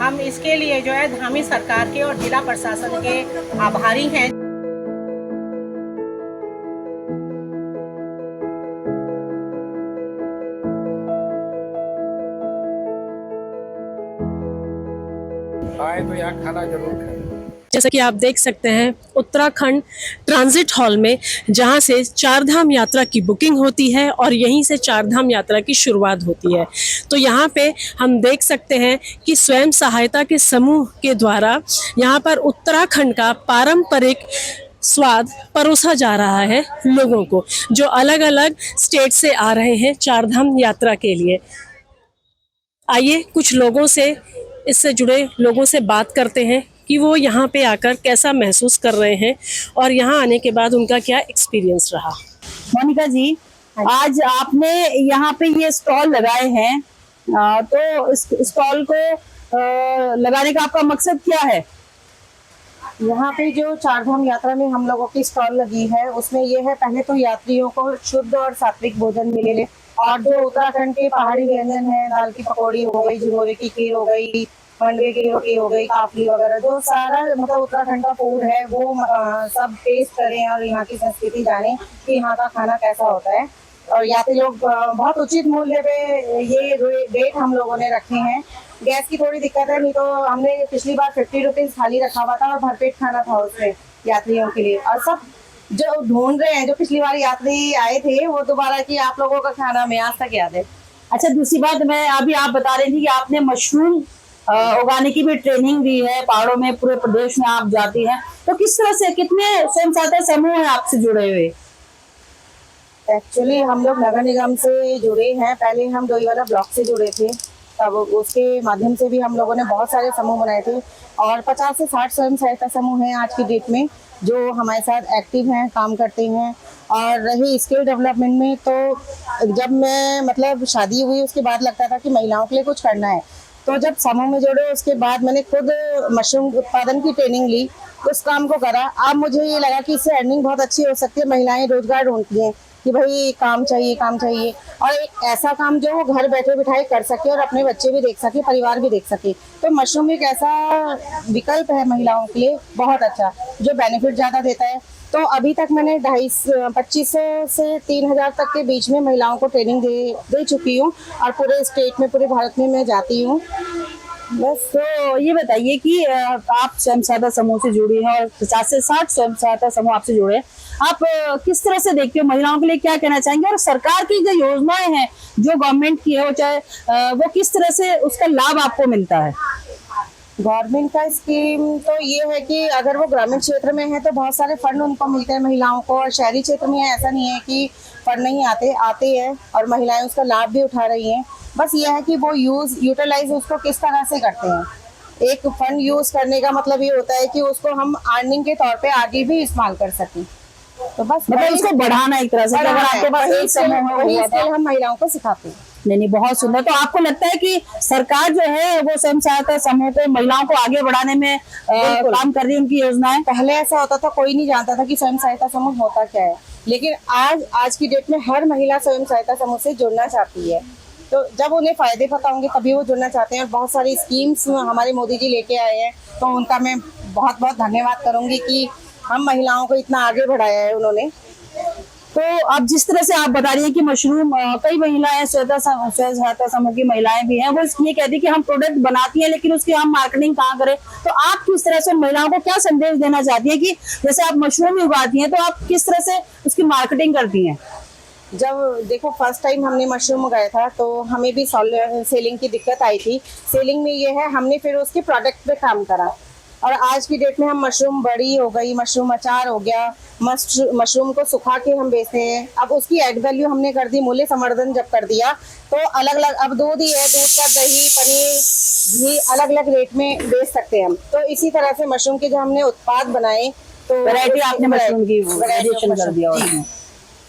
हम इसके लिए जो है धामी सरकार के और जिला प्रशासन के आभारी हैं। आए तो यहाँ खाना जरूर खाएं। जैसा कि आप देख सकते हैं उत्तराखंड ट्रांजिट हॉल में, जहां से चारधाम यात्रा की बुकिंग होती है और यहीं से चारधाम यात्रा की शुरुआत होती है। तो यहाँ पे हम देख सकते हैं कि स्वयं सहायता के समूह के द्वारा यहाँ पर उत्तराखंड का पारंपरिक स्वाद परोसा जा रहा है लोगों को, जो अलग अलग स्टेट से आ रहे हैं चारधाम यात्रा के लिए। आइए कुछ लोगों से, इससे जुड़े लोगों से बात करते हैं कि वो यहाँ पे आकर कैसा महसूस कर रहे हैं और यहाँ आने के बाद उनका क्या एक्सपीरियंस रहा। मोनिका जी, आज आपने यहाँ पे ये स्टॉल लगाए हैं, तो इस स्टॉल को लगाने का आपका मकसद क्या है? यहाँ पे जो चारधाम यात्रा में हम लोगों की स्टॉल लगी है उसमें ये है, पहले तो यात्रियों को शुद्ध और सात्विक भोजन मिले और जो उत्तराखंड के पहाड़ी व्यंजन है, दाल की पकौड़ी हो गई, झिंगोरे की खीर हो गई, मंडवे की रोटी हो गई, काफली वगैरह, जो सारा मतलब उत्तराखंड का फूड है वो सब टेस्ट करें और यहाँ की संस्कृति जानें कि यहाँ का खाना कैसा होता है। और यात्री लोग बहुत उचित मूल्य पे ये रेट हम लोगों ने रखे हैं। गैस की थोड़ी दिक्कत है, नहीं तो हमने पिछली बार 50 रुपीज थाली रखा हुआ था और भरपेट खाना था उसमें यात्रियों के लिए। और सब जो ढूंढ रहे हैं, जो पिछली बार यात्री आए थे वो दोबारा कि आप लोगों का खाना हमें आज तक याद है। अच्छा, दूसरी बात, मैं अभी आप बता रही थी कि आपने मशरूम उगाने की भी ट्रेनिंग दी है, पहाड़ों में पूरे प्रदेश में आप जाती हैं, तो किस तरह से, कितने स्वयं सहायता समूह हैं आपसे जुड़े हुए? एक्चुअली हम लोग नगर निगम से जुड़े हैं, पहले हम डोईवाला ब्लॉक से जुड़े थे, तब उसके माध्यम से भी हम लोगों ने बहुत सारे समूह बनाए थे और 50 से 60 स्वयं सहायता समूह हैं आज की डेट में जो हमारे साथ एक्टिव हैं, काम करते हैं। और रही स्किल डेवलपमेंट में, तो जब मैं मतलब शादी हुई उसके बाद लगता था कि महिलाओं के लिए कुछ करना है, तो जब समूह में जुड़े उसके बाद मैंने खुद मशरूम उत्पादन की ट्रेनिंग ली, उस काम को करा। अब मुझे ये लगा कि इससे अर्निंग बहुत अच्छी हो सकती है। महिलाएं रोजगार ढूंढती हैं कि भाई काम चाहिए, काम चाहिए, और एक ऐसा काम जो वो घर बैठे बिठाए कर सके और अपने बच्चे भी देख सके, परिवार भी देख सके। तो मशरूम एक ऐसा विकल्प है महिलाओं के लिए बहुत अच्छा, जो बेनिफिट ज़्यादा देता है। तो अभी तक मैंने 2500 से 3000 तक के बीच में महिलाओं को ट्रेनिंग दे चुकी हूँ और पूरे स्टेट में, पूरे भारत में मैं जाती हूँ। बस, तो ये बताइए कि आप स्वयं सहायता समूह से जुड़ी हैं और 50 से 60 स्वयं सहायता समूह आपसे जुड़े हैं। आप किस तरह से देखते हो, महिलाओं के लिए क्या कहना चाहेंगे, और सरकार की जो योजनाएं हैं जो गवर्नमेंट की है, वो चाहे वो किस तरह से उसका लाभ आपको मिलता है? गवर्नमेंट का स्कीम तो ये है कि अगर वो ग्रामीण क्षेत्र में है तो बहुत सारे फंड उनको मिलते हैं महिलाओं को, और शहरी क्षेत्र में ऐसा नहीं है कि फंड नहीं आते हैं और महिलाएं उसका लाभ भी उठा रही हैं। बस ये है कि वो यूटिलाइज उसको किस तरह से करते हैं। एक फंड यूज करने का मतलब ये होता है कि उसको हम अर्निंग के तौर पे आगे भी इस्तेमाल कर सकें। तो बस मतलब उसको बढ़ाना एक तरह से, अगर आपके पास एक समूह है हम महिलाओं को सिखाते हैं। नहीं, बहुत सुंदर। तो आपको लगता है कि सरकार जो है वो स्वयं सहायता समूह को, महिलाओं को आगे बढ़ाने में काम कर रही है, उनकी योजनाएं? पहले ऐसा होता था, कोई नहीं जानता था कि स्वयं सहायता समूह होता क्या है, लेकिन आज की डेट में हर महिला स्वयं सहायता समूह से जुड़ना चाहती है। तो जब उन्हें फायदे पता होंगे तभी वो जुड़ना चाहते हैं, और बहुत सारी स्कीम्स हमारे मोदी जी लेके आए हैं, तो उनका मैं बहुत बहुत धन्यवाद करूंगी कि हम महिलाओं को इतना आगे बढ़ाया है उन्होंने। तो अब जिस तरह से आप बता रही हैं कि मशरूम, कई महिलाएं स्वयं सहायता समूह की महिलाएं भी हैं, वो ये कहती है कि हम प्रोडक्ट बनाती हैं लेकिन उसकी हम मार्केटिंग कहाँ करें। तो आप किस तरह से महिलाओं को क्या संदेश देना चाहती हैं कि जैसे आप मशरूम उगाती हैं तो आप किस तरह से उसकी मार्केटिंग करती हैं? जब देखो फर्स्ट टाइम हमने मशरूम उगाया था तो हमें भी सेलिंग की दिक्कत आई थी। सेलिंग में ये है, हमने फिर उसके प्रोडक्ट पे काम करा, और आज की डेट में हम मशरूम बड़ी हो गई, मशरूम अचार हो गया, मशरूम को सुखा के हम बेचते हैं। अब उसकी एड वैल्यू हमने कर दी, मूल्य संवर्धन जब कर दिया तो अलग अलग, अब दूध ही है, दूध का दही, पनीर, घी अलग अलग रेट में बेच सकते हैं हम। तो इसी तरह से मशरूम के जो हमने उत्पाद बनाए, तो वैरायटी आपने मशरूम की वेरिएशन कर दिया।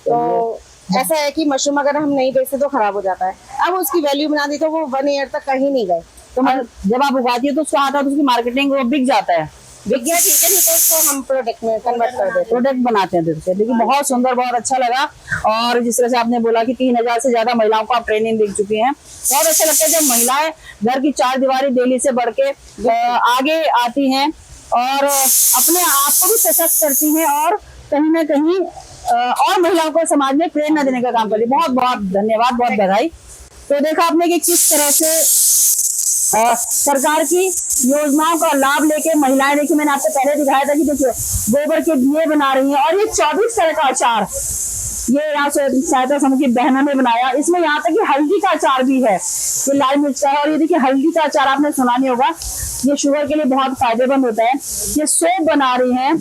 तो ऐसा है कि मशरूम अगर हम नहीं बेचते तो खराब हो जाता है, अब उसकी वैल्यू बना दी तो वो 1 ईयर तक कहीं नहीं गए। तो जब आप उगाती है तो उसका आता है तो उसकी मार्केटिंग वो बिक जाता है। बिक गया ठीक है, नहीं तो उसको हम प्रोडक्ट में कन्वर्ट कर देते हैं। प्रोडक्ट बनाते हैं दूध से। देखिए बहुत सुंदर, बहुत अच्छा लगा। और जिस तरह से आपने बोला कि 3000 से ज्यादा महिलाओं को आप ट्रेनिंग दे चुकी हैं, बहुत अच्छा लगता है जब महिलाएं घर की चार दीवारी डेली से बढ़ के आगे आती हैं और अपने आप को भी सशक्त करती हैं और कहीं ना कहीं और महिलाओं को समाज में प्रेरणा देने का काम करती है। बहुत बहुत धन्यवाद, बहुत बधाई। तो देखा आपने कि किस तरह से सरकार की योजनाओं का लाभ लेके महिलाएं, देखिए मैंने आपको पहले दिखाया था कि देखिए गोबर के दिए बना रही हैं और ये 24 तरह का अचार ये यहाँ सहायता समूह की बहनों ने बनाया। इसमें यहाँ तक कि हल्दी का अचार भी है, ये लाल मिर्च का है। और ये देखिए हल्दी का अचार आपने सुना नहीं होगा, ये शुगर के लिए बहुत फायदेमंद होता है। ये सोप बना रही हैं,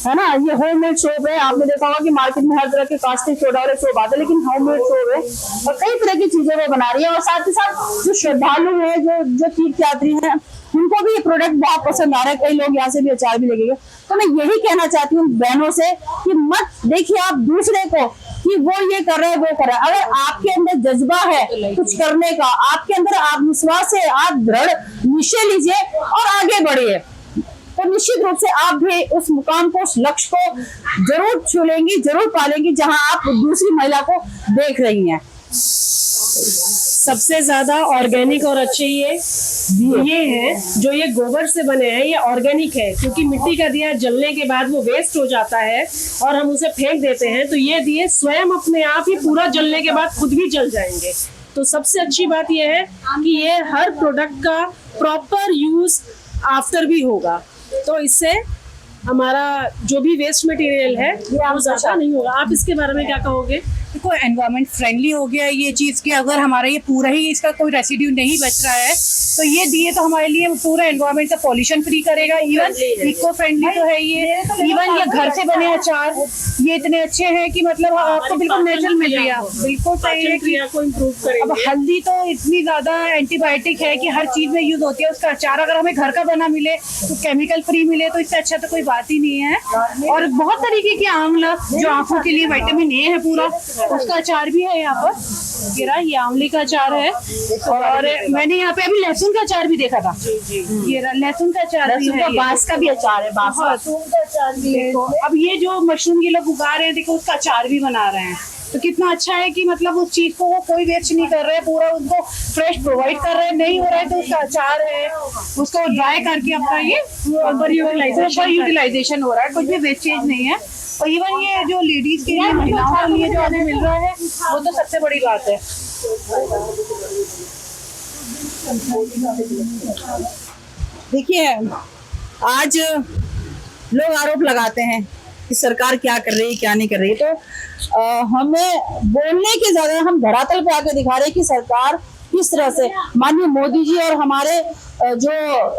है ना, ये होममेड सोप है। आपने देखा होगा कि मार्केट में हर तरह के कास्टिक सोडा वाले सोप आते हैं, लेकिन होममेड सोप है और कई तरह की चीजें वो बना रही है। और साथ ही साथ जो श्रद्धालु है, जो तीर्थयात्री हैं, उनको भी ये प्रोडक्ट बहुत पसंद आ रहा है। कई लोग यहाँ से भी अचार भी लेके गए। तो मैं यही कहना चाहती हूँ बहनों से कि मत देखिए आप दूसरे को कि वो ये कर रहे हैं, वो कर रहे हैं। अगर आपके अंदर जज्बा है कुछ करने का, आपके अंदर आत्मविश्वास है, आप दृढ़ निश्चय लीजिए और आगे बढ़िए, तो निश्चित रूप से आप भी उस मुकाम को, उस लक्ष्य को जरूर छू लेंगी, जरूर पालेंगी जहां आप दूसरी महिला को देख रही हैं। सबसे ज्यादा ऑर्गेनिक और अच्छे ये हैं जो ये गोबर से बने हैं, ये ऑर्गेनिक है, क्योंकि मिट्टी का दिया जलने के बाद वो वेस्ट हो जाता है और हम उसे फेंक देते हैं। तो ये दिए स्वयं अपने आप ही पूरा जलने के बाद खुद भी जल जाएंगे। तो सबसे अच्छी बात ये है कि ये हर प्रोडक्ट का प्रॉपर यूज आफ्टर भी होगा, तो इससे हमारा जो भी वेस्ट मटेरियल है वो ज्यादा नहीं होगा। आप इसके बारे में क्या कहोगे? देखो एनवायरमेंट फ्रेंडली हो गया ये चीज़ कि अगर हमारा ये पूरा ही इसका कोई रेसिड्यू नहीं बच रहा है तो ये दिए तो हमारे लिए पूरा एनवायरमेंट का पॉल्यूशन फ्री करेगा। इवन इको फ्रेंडली तो है ये। इवन ये घर से बने अचार ये इतने अच्छे हैं कि मतलब आपको बिल्कुल नेचुरल मिल रही है, बिल्कुल सही है कि को इम्प्रूव करेगा। अब हल्दी तो इतनी ज्यादा एंटीबायोटिक है कि हर चीज में यूज होती है। उसका अचार अगर हमें घर का बना मिले तो केमिकल फ्री मिले तो इससे अच्छा तो कोई बात ही नहीं है। और बहुत तरीके के आंवला जो आंखों के लिए विटामिन ए है पूरा, उसका अचार भी है यहाँ पर। ये आंवले का अचार है और मैंने यहाँ पे अभी लहसुन का अचार भी देखा था। ये लहसुन का अचार भी है, बांस का भी अचार है, बांस का अचार भी है। अब ये जो मशरूम ये लोग उगा रहे हैं देखो उसका अचार भी बना रहे हैं, तो कितना अच्छा है कि मतलब उस चीज को वो कोई वेस्ट नहीं कर रहे हैं, पूरा उनको फ्रेश प्रोवाइड कर रहे हैं। नहीं हो रहा है तो उसका अचार है, उसको ड्राई करके अपना ये ओवर यूटिलाइजेशन हो रहा है, कुछ भी वेस्टेज नहीं है। और इवन ये जो लेडीज के लिए, महिलाओं के लिए जो हमें मिल रहा है वो तो सबसे बड़ी बात है। देखिए आज लोग आरोप लगाते हैं कि सरकार क्या कर रही है, क्या नहीं कर रही है। तो हमें बोलने के ज्यादा हम धरातल पे आके दिखा रहे हैं कि सरकार किस तरह से, माननीय मोदी जी और हमारे जो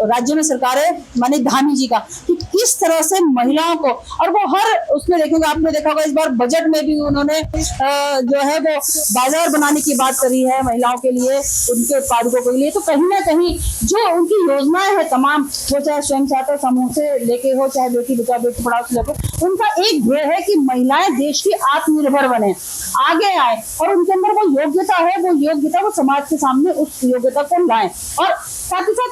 राज्य में सरकार है माननीय धामी जी का, कि किस तरह से महिलाओं को, और वो हर उसमें देखेंगे, आपने देखा होगा इस बार बजट में भी उन्होंने जो है वो बाजार बनाने की बात करी है महिलाओं के लिए, उनके उत्पादकों के लिए। तो कहीं ना कहीं जो उनकी योजनाएं हैं तमाम, वो चाहे स्वयं सहायता समूह से लेके हो, चाहे बेटी बचाओ बेटी पढ़ाओ से लेकर, उनका एक ध्येय है कि महिलाएं देश की आत्मनिर्भर बने, आगे आए और उनके अंदर वो योग्यता है, वो योग्यता वो समाज के सामने उस योग्यता को लाएं। और साथ ही साथ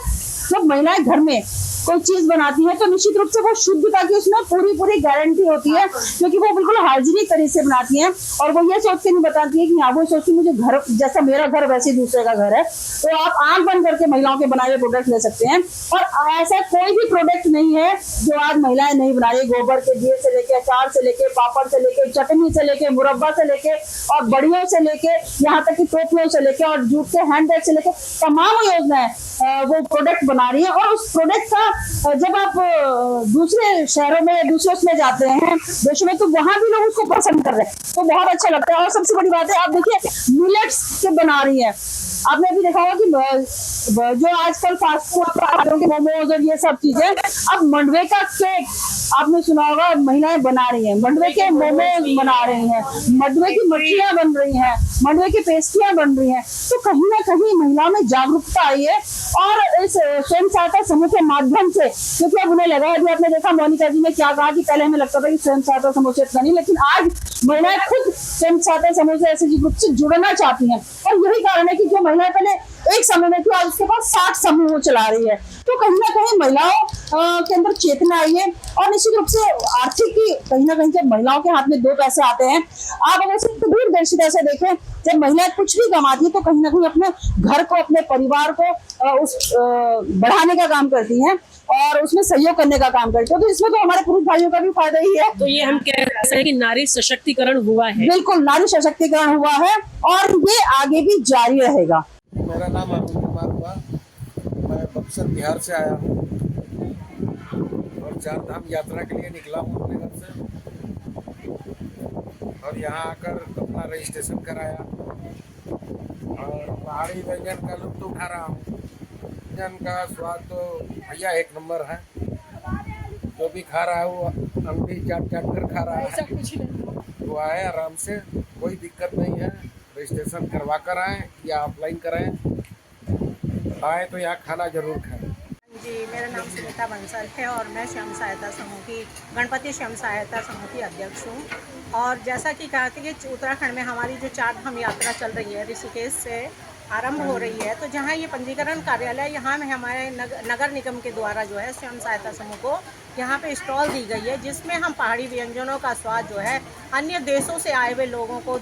जब महिलाएं घर में कोई चीज बनाती है तो निश्चित रूप से वो शुद्धता की उसमें पूरी गारंटी होती है, क्योंकि वो बिल्कुल हाइजीनिक तरीके से बनाती हैं। और वो ये सोच के नहीं बताती है कि हाँ, वो सोचती मुझे घर जैसा मेरा घर वैसे दूसरे का घर है। तो आप आंख बंद करके महिलाओं के बनाए हुए प्रोडक्ट ले सकते हैं। और ऐसा कोई भी प्रोडक्ट नहीं है जो आज महिलाएं नहीं बना रही। गोबर के दिए से लेके, अचार से लेके, पापड़ से लेके, चटनी से लेके, मुरब्बा से लेके और बड़ियों से लेके, यहाँ तक कि टोपियों से लेके और जूट के हैंडबैग से लेके तमाम योजनाएं वो प्रोडक्ट बना रही है। और उस प्रोडक्ट का जब आप दूसरे शहरों में, दूसरे उसमें जाते हैं देशों में, तो वहां भी लोग उसको पसंद कर रहे हैं, तो बहुत अच्छा लगता है। और सबसे बड़ी बात है, आप देखिए मिलेट्स के बना रही है। आपने भी देखा होगा कि जो आजकल फास्ट फूड के मोमोज और ये सब चीजें, अब मंडवे का केक आपने सुना होगा महिलाएं बना रही हैं, मंडवे के मोमोज बना रही हैं, मंडवे की मछलियां बन रही हैं, मंडवे की पेस्ट्रियां बन रही हैं। तो कहीं ना कहीं महिलाओं में जागरूकता आई है। और इस स्वयं सहायता समूह के माध्यम से, क्योंकि अब उन्हें लगा, अभी आपने देखा मोनिका जी ने क्या कहा कि पहले हमें लगता था कि स्वयं सहायता समूह से इतना नहीं, लेकिन आज महिलाएं खुद स्वयं सहायता समूह से ऐसे ग्रुप से जुड़ना चाहती हैं। और यही कारण है कि जो महिलाएं पहले एक समूह में थी, आज उसके पास 60 समूह चला रही है। तो कहीं ना कहीं महिलाओं के अंदर चेतना आई है। और निश्चित रूप से आर्थिक की कहीं ना कहीं जब महिलाओं के हाथ में दो पैसे आते हैं, आप अगर सिर्फ दूरदर्शिता से देखें, जब महिलाएं कुछ भी कमाती है तो कहीं ना कहीं अपने घर को, अपने परिवार को बढ़ाने का काम करती हैं और उसमें सहयोग करने का काम करती है। तो इसमें तो हमारे पुरुष भाइयों का भी फायदा ही है। तो ये हम कह सकते हैं कि नारी सशक्तिकरण हुआ है। बिल्कुल, नारी सशक्तिकरण हुआ है और ये आगे भी जारी रहेगा। मेरा नाम अरुण कुमार हुआ, मैं बक्सर बिहार से आया हूँ और चारधाम यात्रा के लिए निकला हूँ अपने घर से, और यहाँ आकर अपना रजिस्ट्रेशन कराया और पहाड़ी व्यंजन का लुत्फ उठा रहा हूँ। व्यंजन का स्वाद तो भैया एक नंबर है, जो भी खा रहा है वो अंगली चाट कर खा रहा है। तो आए आराम से, कोई दिक्कत नहीं है। रजिस्ट्रेशन करवा कर आए या ऑफलाइन कराएं, आए तो यहाँ खाना जरूर खाएं। जी, मेरा नाम सुनीता बंसल है और मैं स्वयं सहायता समूह की, गणपति स्वयं सहायता समूह की अध्यक्ष हूँ। और जैसा कि कहा कि उत्तराखंड में हमारी जो चारधाम यात्रा चल रही है, ऋषिकेश से आरंभ हो रही है, तो जहाँ ये पंजीकरण कार्यालय, यहाँ में हमारे नगर निगम के द्वारा जो है स्वयं सहायता समूह को यहाँ पे स्टॉल दी गई है, जिसमें हम पहाड़ी व्यंजनों का स्वाद जो है अन्य देशों से आए हुए लोगों को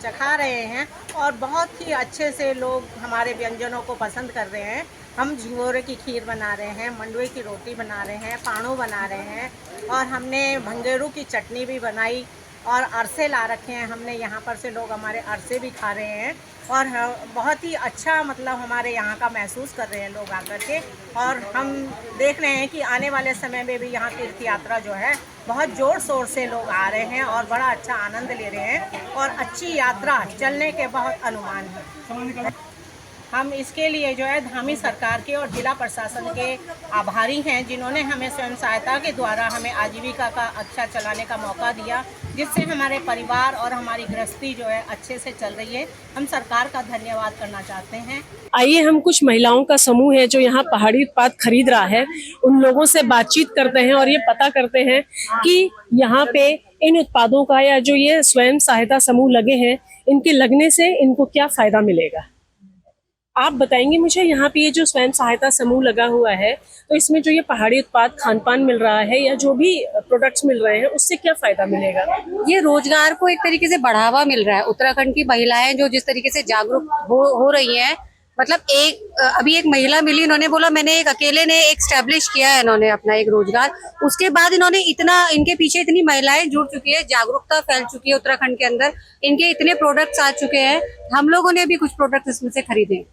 चखा रहे हैं और बहुत ही अच्छे से लोग हमारे व्यंजनों को पसंद कर रहे हैं। हम झिंगोरे की खीर बना रहे हैं, मंडुए की रोटी बना रहे हैं, पाणू बना रहे हैं और हमने भंगेरू की चटनी भी बनाई और अरसे ला रखे हैं हमने। यहाँ पर से लोग हमारे अरसे भी खा रहे हैं और बहुत ही अच्छा मतलब हमारे यहाँ का महसूस कर रहे हैं लोग आकर के। और हम देख रहे हैं कि आने वाले समय में भी यहाँ तीर्थ यात्रा जो है बहुत ज़ोर शोर से लोग आ रहे हैं और बड़ा अच्छा आनंद ले रहे हैं और अच्छी यात्रा चलने के बहुत अनुमान है। हम इसके लिए जो है धामी सरकार के और जिला प्रशासन के आभारी हैं, जिन्होंने हमें स्वयं सहायता के द्वारा हमें आजीविका का अच्छा चलाने का मौका दिया, जिससे हमारे परिवार और हमारी गृहस्थी जो है अच्छे से चल रही है। हम सरकार का धन्यवाद करना चाहते हैं। आइए हम कुछ महिलाओं का समूह है जो यहाँ पहाड़ी उत्पाद खरीद रहा है, उन लोगों से बातचीत करते हैं और ये पता करते हैं कि यहाँ पे इन उत्पादों का या जो ये स्वयं सहायता समूह लगे हैं, इनके लगने से इनको क्या फायदा मिलेगा। आप बताएंगे मुझे, यहाँ पे ये जो स्वयं सहायता समूह लगा हुआ है, तो इसमें जो ये पहाड़ी उत्पाद खान पान मिल रहा है या जो भी प्रोडक्ट्स मिल रहे हैं, उससे क्या फायदा मिलेगा। ये रोजगार को एक तरीके से बढ़ावा मिल रहा है। उत्तराखंड की महिलाएं जो जिस तरीके से जागरूक हो रही हैं, मतलब अभी एक महिला मिली, इन्होंने बोला मैंने अकेले ने एक स्टैब्लिश किया है इन्होंने अपना एक रोजगार। उसके बाद इन्होंने इनके पीछे इतनी महिलाएं जुड़ चुकी है, जागरूकता फैल चुकी है उत्तराखंड के अंदर, इनके इतने प्रोडक्ट्स आ चुके हैं। हम लोगों ने भी कुछ प्रोडक्ट इसमें से खरीदे।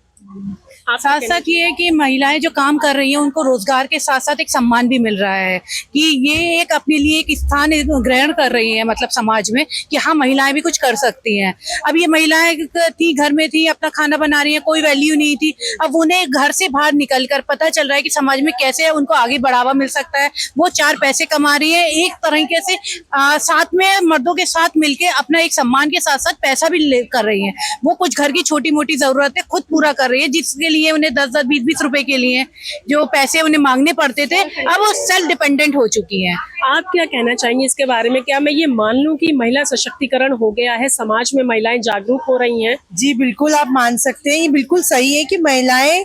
साथ साथ ये है कि महिलाएं जो काम कर रही हैं उनको रोजगार के साथ साथ एक सम्मान भी मिल रहा है कि ये एक अपने लिए एक स्थान ग्रहण कर रही हैं, मतलब समाज में, कि हाँ महिलाएं भी कुछ कर सकती हैं। अब ये महिलाएं थी, घर में थी, अपना खाना बना रही हैं, कोई वैल्यू नहीं थी। अब उन्हें घर से बाहर निकलकर पता चल रहा है कि समाज में कैसे उनको आगे बढ़ावा मिल सकता है। वो 4 पैसे कमा रही है, एक तरीके से साथ में मर्दों के साथ मिलकर अपना एक सम्मान के साथ साथ पैसा भी कर रही है। वो कुछ घर की छोटी मोटी जरूरतें खुद पूरा कर रही है, जिसके लिए उन्हें 10-10, 20-20 रुपए के लिए जो पैसे उन्हें मांगने पड़ते थे, अब वो सेल्फ डिपेंडेंट हो चुकी हैं। आप क्या कहना चाहेंगे इसके बारे में। क्या मैं ये मान लूं कि महिला सशक्तिकरण हो गया है, समाज में महिलाएं जागरूक हो रही हैं। जी बिल्कुल, आप मान सकते हैं, ये बिल्कुल सही है कि महिलाएं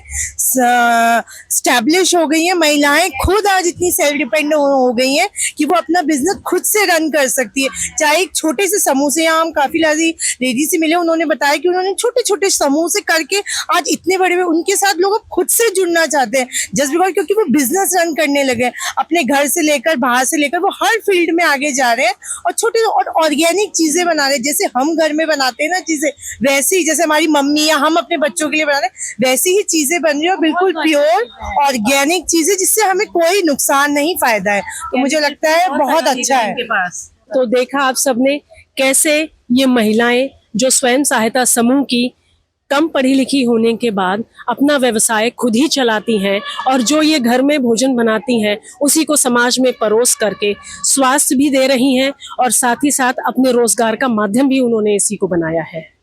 स्टैब्लिश हो गई हैं। महिलाएं खुद आज इतनी सेल्फ डिपेंडेंट हो गई हैं कि वो अपना बिजनेस खुद से रन कर सकती है। चाहे एक छोटे से समूह से, यहाँ हम काफी लेडी से मिले, उन्होंने बताया कि उन्होंने छोटे छोटे समूह से करके आज इतने बड़े, उनके साथ लोग खुद से जुड़ना चाहते हैं जस्ट बिकॉज, क्योंकि वो बिजनेस रन करने लगे। अपने घर से लेकर, बाहर से लेकर, वो हर फील्ड में आगे जा रहे हैं और छोटे और ऑर्गेनिक चीजें बना रहे हैं। जैसे हम घर में बनाते हैं ना चीजें, वैसे ही जैसे हमारी मम्मी या हम अपने बच्चों के लिए बना रहे हैं, वैसी ही चीजें बन रही है, बिल्कुल प्योर ऑर्गेनिक चीजें, जिससे हमें कोई नुकसान नहीं, फायदा है। तो मुझे लगता है बहुत अच्छा है। तो देखा आप सबने कैसे ये महिलाएं जो स्वयं सहायता समूह की कम पढ़ी लिखी होने के बाद अपना व्यवसाय खुद ही चलाती हैं और जो ये घर में भोजन बनाती हैं उसी को समाज में परोस करके स्वास्थ्य भी दे रही हैं और साथ ही साथ अपने रोजगार का माध्यम भी उन्होंने इसी को बनाया है।